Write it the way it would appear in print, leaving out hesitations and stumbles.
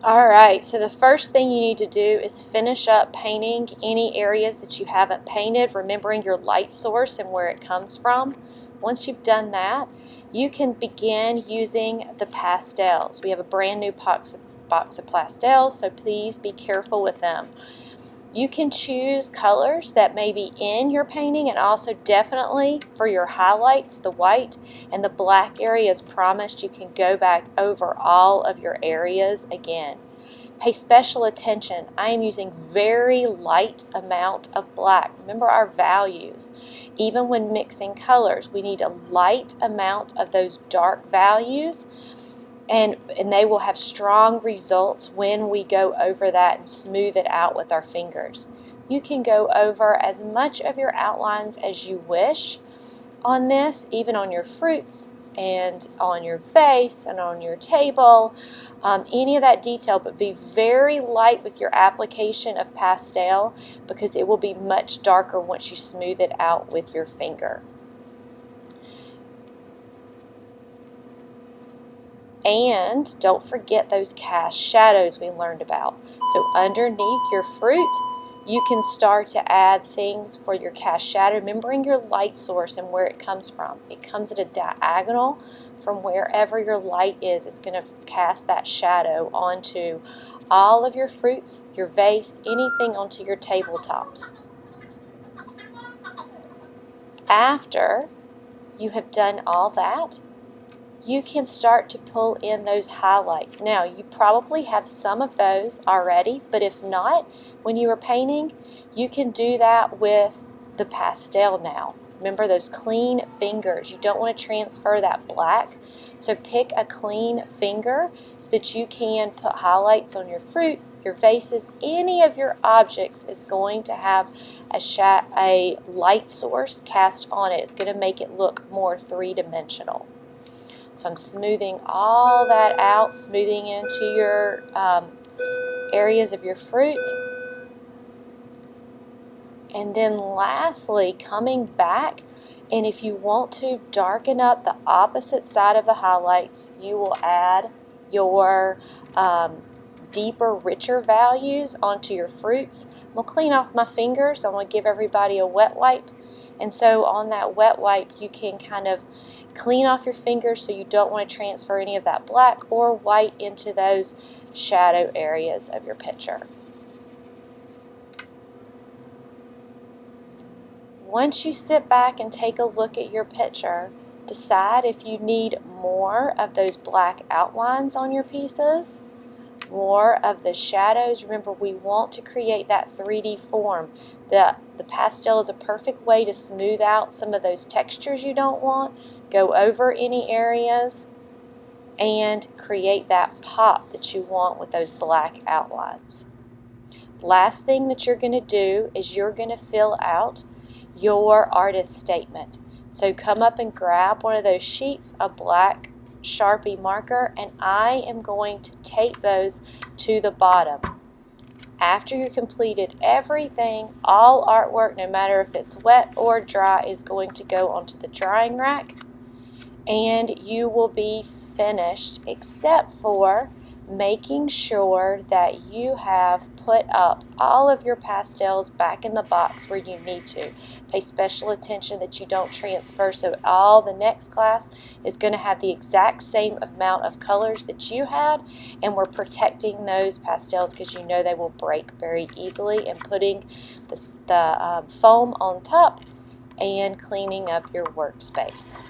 Alright, so the first thing you need to do is finish up painting any areas that you haven't painted, remembering your light source and where it comes from. Once you've done that, you can begin using the pastels. We have a brand new box of pastels, so please be careful with them. You can choose colors that may be in your painting, and also definitely for your highlights, the white and the black area as promised, you can go back over all of your areas again. Pay special attention. I am using very light amount of black. Remember our values. Even when mixing colors, we need a light amount of those dark values, and they will have strong results when we go over that and smooth it out with our fingers. You can go over as much of your outlines as you wish on this, even on your fruits and on your face and on your table, any of that detail, but be very light with your application of pastel because it will be much darker once you smooth it out with your finger. And don't forget those cast shadows we learned about. So underneath your fruit, you can start to add things for your cast shadow, remembering your light source and where it comes from. It comes at a diagonal from wherever your light is. It's going to cast that shadow onto all of your fruits, your vase, anything onto your tabletops. After you have done all that, you can start to pull in those highlights. Now, you probably have some of those already, but if not, when you are painting, you can do that with the pastel now. Remember those clean fingers. You don't want to transfer that black, so pick a clean finger so that you can put highlights on your fruit, your vases, any of your objects is going to have a light source cast on it. It's going to make it look more three-dimensional. So I'm smoothing all that out, smoothing into your areas of your fruit. And then lastly, coming back, and if you want to darken up the opposite side of the highlights, you will add your deeper, richer values onto your fruits. I'm going to clean off my fingers. I'm going to give everybody a wet wipe. And so on that wet wipe, you can kind of clean off your fingers so you don't want to transfer any of that black or white into those shadow areas of your picture. Once you sit back and take a look at your picture, decide if you need more of those black outlines on your pieces, more of the shadows. Remember, we want to create that 3D form. The pastel is a perfect way to smooth out some of those textures you don't want, go over any areas, and create that pop that you want with those black outlines. Last thing that you're going to do is you're going to fill out your artist statement. So come up and grab one of those sheets of black Sharpie marker, and I am going to tape those to the bottom. After you completed everything, all artwork, no matter if it's wet or dry, is going to go onto the drying rack, and you will be finished, except for making sure that you have put up all of your pastels back in the box where you need to. Pay special attention that you don't transfer, so all the next class is going to have the exact same amount of colors that you had, and we're protecting those pastels because you know they will break very easily, and putting the foam on top and cleaning up your workspace.